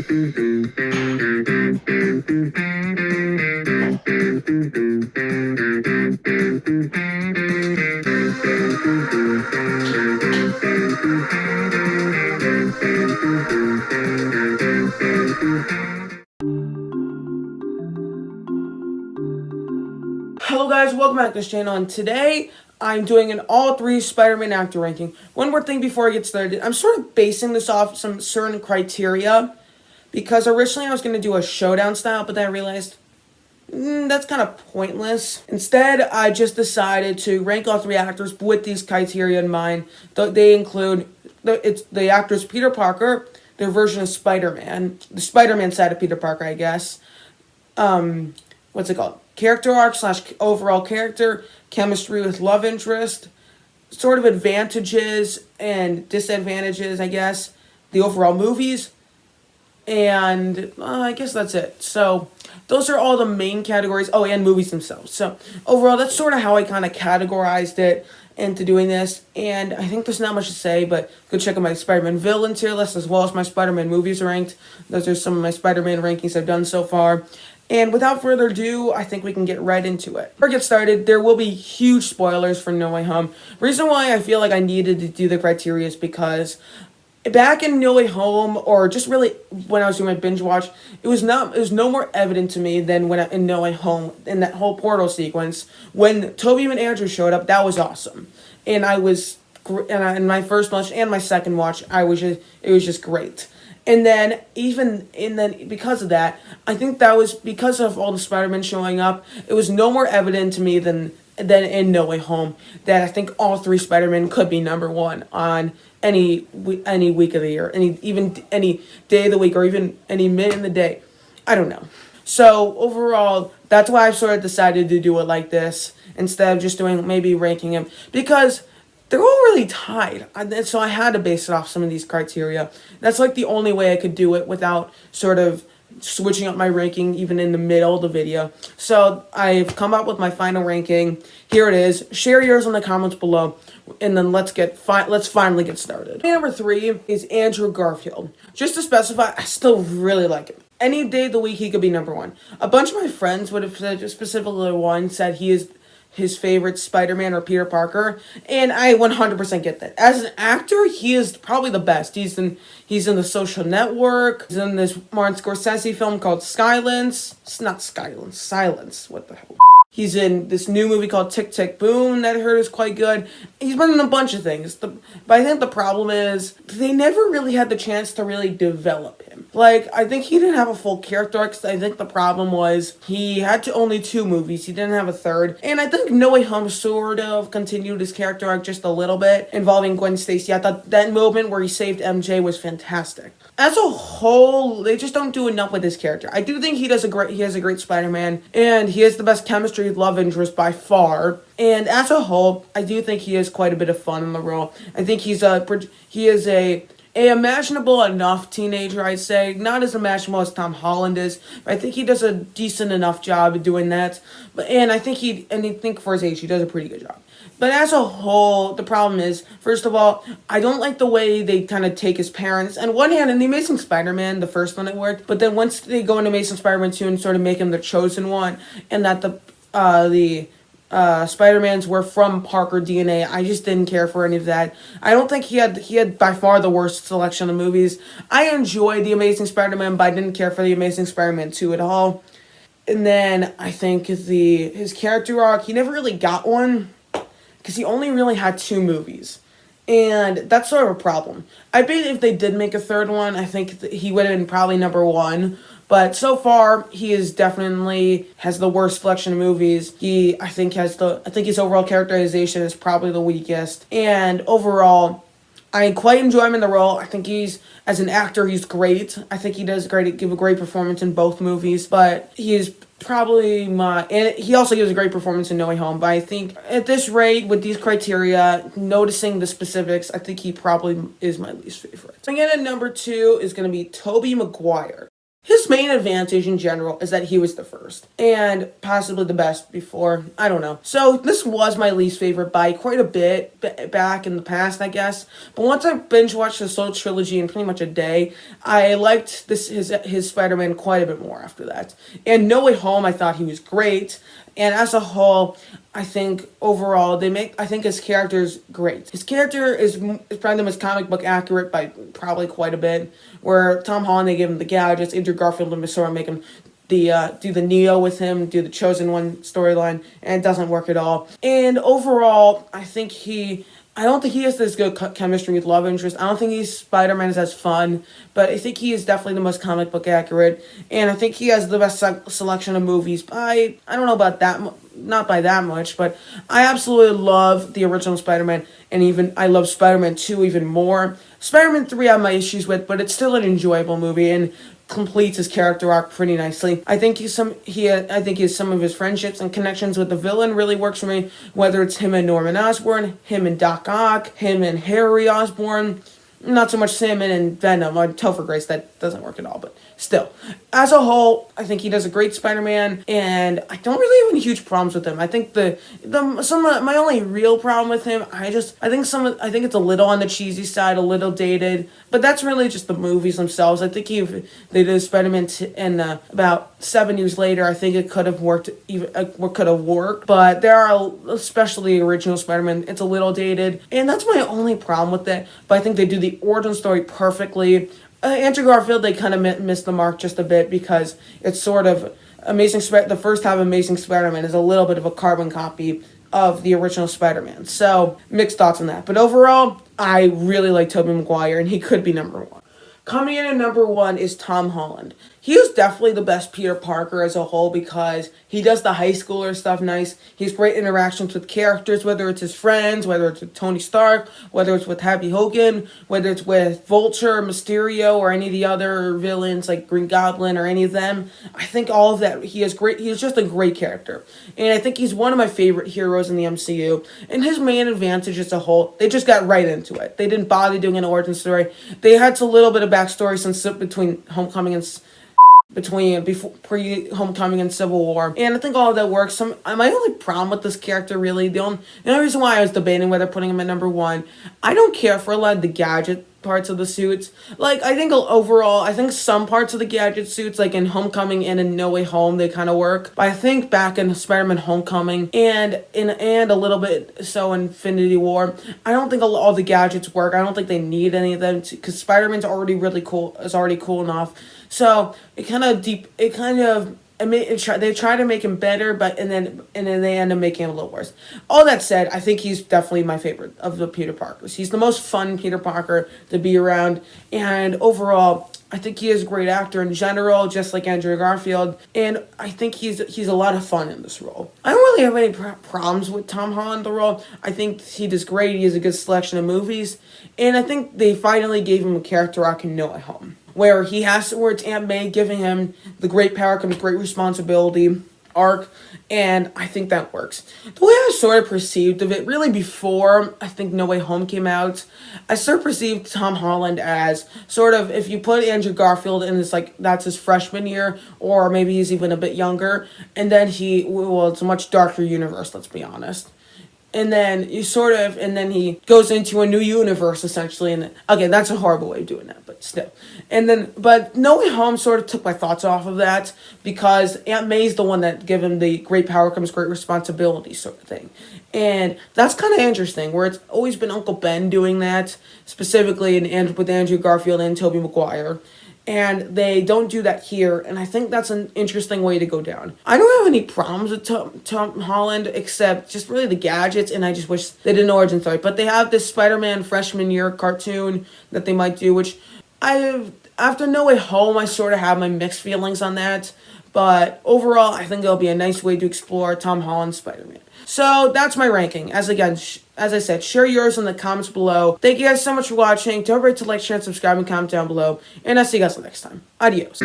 Hello guys, welcome back to this channel, and today I'm doing an all 3 Spider-Man actor ranking. One more thing before I get started, I'm sort of basing this off some certain criteria, because originally I was going to do a showdown style, but then I realized that's kind of pointless. Instead, I just decided to rank all 3 actors with these criteria in mind. They include the actors Peter Parker, their version of Spider-Man, the Spider-Man side of Peter Parker, I guess. What's it called? Character arc / overall character, chemistry with love interest, sort of advantages and disadvantages, I guess, the overall movies, and I guess that's it. So those are all the main categories. Oh, and movies themselves. So overall, that's sort of how I kind of categorized it into doing this, and I think there's not much to say, but go check out my Spider-Man villain tier list as well as my Spider-Man movies ranked. Those are some of my Spider-Man rankings I've done so far. And without further ado, I think we can get right into it. Before I get started, there will be huge spoilers for No Way Home. Reason why I feel like I needed to do the criteria is because back in No Way Home, or just really when I was doing my binge watch, it was no more evident to me than in No Way Home, in that whole portal sequence when Toby and Andrew showed up. That was awesome, and in my first watch and my second watch, it was just great. And then because of that, I think that was because of all the Spider-Man showing up, it was no more evident to me than in No Way Home that I think all 3 Spider-Men could be number 1 on any week of the year, even any day of the week, or even any minute in the day. I don't know. So overall, that's why I've sort of decided to do it like this instead of just maybe ranking them, because they're all really tied, so I had to base it off some of these criteria. That's like the only way I could do it without sort of switching up my ranking even in the middle of the video. So I've come up with my final ranking. Here it is. Share yours in the comments below, and then let's finally get started. Number 3 is Andrew Garfield. Just to specify, I still really like him. Any day of the week, he could be number 1. A bunch of my friends would have said, specifically one said he is his favorite Spider-Man or Peter Parker, and I 100% get that. As an actor, he is probably the best. He's in The Social Network. He's in this Martin Scorsese film called Silence. It's not Silence. What the hell? He's in this new movie called Tick, Tick, Boom that I heard is quite good. He's been in a bunch of things. But I think the problem is they never really had the chance to really develop him. Like, I think he didn't have a full character arc. I think the problem was he had only 2 movies. He didn't have a third. And I think No Way Home sort of continued his character arc just a little bit, involving Gwen Stacy. I thought that moment where he saved MJ was fantastic. As a whole, they just don't do enough with his character. I do think he has a great Spider-Man, and he has the best chemistry with love interest by far. And as a whole, I do think he has quite a bit of fun in the role. I think he is a imaginable enough teenager, I'd say. Not as imaginable as Tom Holland is, but I think he does a decent enough job of doing that. And I think for his age, he does a pretty good job. But as a whole, the problem is, first of all, I don't like the way they kind of take his parents. On one hand, in The Amazing Spider-Man, the first one it worked, but then once they go into Amazing Spider-Man 2 and sort of make him the chosen one, and that the Spider-Mans were from Parker DNA, I just didn't care for any of that. I don't think he had by far the worst selection of movies. I enjoyed The Amazing Spider-Man, but I didn't care for The Amazing Spider-Man 2 at all. And then I think his character arc, he never really got one, because he only really had 2 movies. And that's sort of a problem. I bet if they did make a third one, I think he would have been probably number 1. But so far, he definitely has the worst selection of movies. I think his overall characterization is probably the weakest. And overall, I quite enjoy him in the role. I think as an actor, he's great. I think he does give a great performance in both movies. But he is probably and he also gives a great performance in No Way Home. But I think at this rate, with these criteria, noticing the specifics, I think he probably is my least favorite. So again, at number 2 is going to be Toby Maguire. His his main advantage in general is that he was the first and possibly the best before. I don't know. So this was my least favorite by quite a bit back in the past, I guess. But once I binge watched this whole trilogy in pretty much a day, I liked his Spider-Man quite a bit more after that. And No Way Home, I thought he was great. And as a whole, I think overall I think his character is great. His character is probably the most comic book accurate by probably quite a bit. Where Tom Holland, they give him the gadgets, Andrew Garfield and sort of make him do the Neo with him, do the Chosen One storyline, and it doesn't work at all. And overall, I don't think he has this good chemistry with love interest. I don't think Spider-Man is as fun, but I think he is definitely the most comic book accurate, and I think he has the best selection of movies I don't know about that, not by that much, but I absolutely love the original Spider-Man, and even I love Spider-Man 2 even more. Spider-Man 3 I have my issues with, but it's still an enjoyable movie, and completes his character arc pretty nicely. I think some of his friendships and connections with the villain really works for me, whether it's him and Norman Osborn, him and Doc Ock, him and Harry Osborn. Not so much Sandman and Venom or Topher Grace, that doesn't work at all, but still. As a whole, I think he does a great Spider-Man, and I don't really have any huge problems with him. I think my only real problem with him, I think it's a little on the cheesy side, a little dated, but that's really just the movies themselves. I think if they did Spider-Man and about 7 years later, I think it could have worked, but there are, especially original Spider-Man, it's a little dated, and that's my only problem with it, but I think they do the origin story perfectly. Andrew Garfield, they kind of missed the mark just a bit because it's sort of the first half of Amazing Spider-Man is a little bit of a carbon copy of the original Spider-Man. So, mixed thoughts on that. But overall, I really like Toby Maguire, and he could be number one. Coming in at number one is Tom Holland. He is definitely the best Peter Parker as a whole because he does the high schooler stuff nice. He has great interactions with characters, whether it's his friends, whether it's with Tony Stark, whether it's with Happy Hogan, whether it's with Vulture, Mysterio, or any of the other villains like Green Goblin or any of them. I think all of that, he is just a great character. And I think he's one of my favorite heroes in the MCU. And his main advantage as a whole, they just got right into it. They didn't bother doing an origin story. They had a little bit of backstory between Homecoming and pre-Homecoming and Civil War, and I think all of that works. My only problem with this character, really, the only reason why I was debating whether putting him at number one, I don't care for a lot of the gadget parts of the suits. Like, I think overall, I think some parts of the gadget suits, like in Homecoming and in No Way Home, they kind of work. But I think back in Spider-Man Homecoming and a little bit so Infinity War, I don't think all the gadgets work. I don't think they need any of them because Spider-Man's already really cool. Is already cool enough. So they try to make him better, and then they end up making him a little worse. All that said, I think he's definitely my favorite of the Peter Parkers. He's the most fun Peter Parker to be around, and overall, I think he is a great actor in general, just like Andrew Garfield, and I think he's a lot of fun in this role. I don't really have any problems with Tom Holland, the role. I think he does great. He has a good selection of movies, and I think they finally gave him a character arc in No Way Home, where it's Aunt May giving him the great power comes great responsibility arc, and I think that works. The way I sort of perceived of it, really before I think No Way Home came out, I sort of perceived Tom Holland as sort of, if you put Andrew Garfield in that's his freshman year, or maybe he's even a bit younger, and then it's a much darker universe, let's be honest. And then he goes into a new universe, essentially, and okay, that's a horrible way of doing that, but still. But No Way Home sort of took my thoughts off of that, because Aunt May's the one that gave him the great power comes great responsibility sort of thing. And that's kind of interesting, where it's always been Uncle Ben doing that, specifically with Andrew Garfield and Toby Maguire. And they don't do that here, and I think that's an interesting way to go down. I don't have any problems with Tom Holland, except just really the gadgets, and I just wish they did an origin story. But they have this Spider-Man freshman year cartoon that they might do, which after No Way Home, I sort of have my mixed feelings on that. But overall, I think it'll be a nice way to explore Tom Holland's Spider-Man. So that's my ranking. As I said, share yours in the comments below. Thank you guys so much for watching. Don't forget to like, share, and subscribe, and comment down below. And I'll see you guys next time. Adios.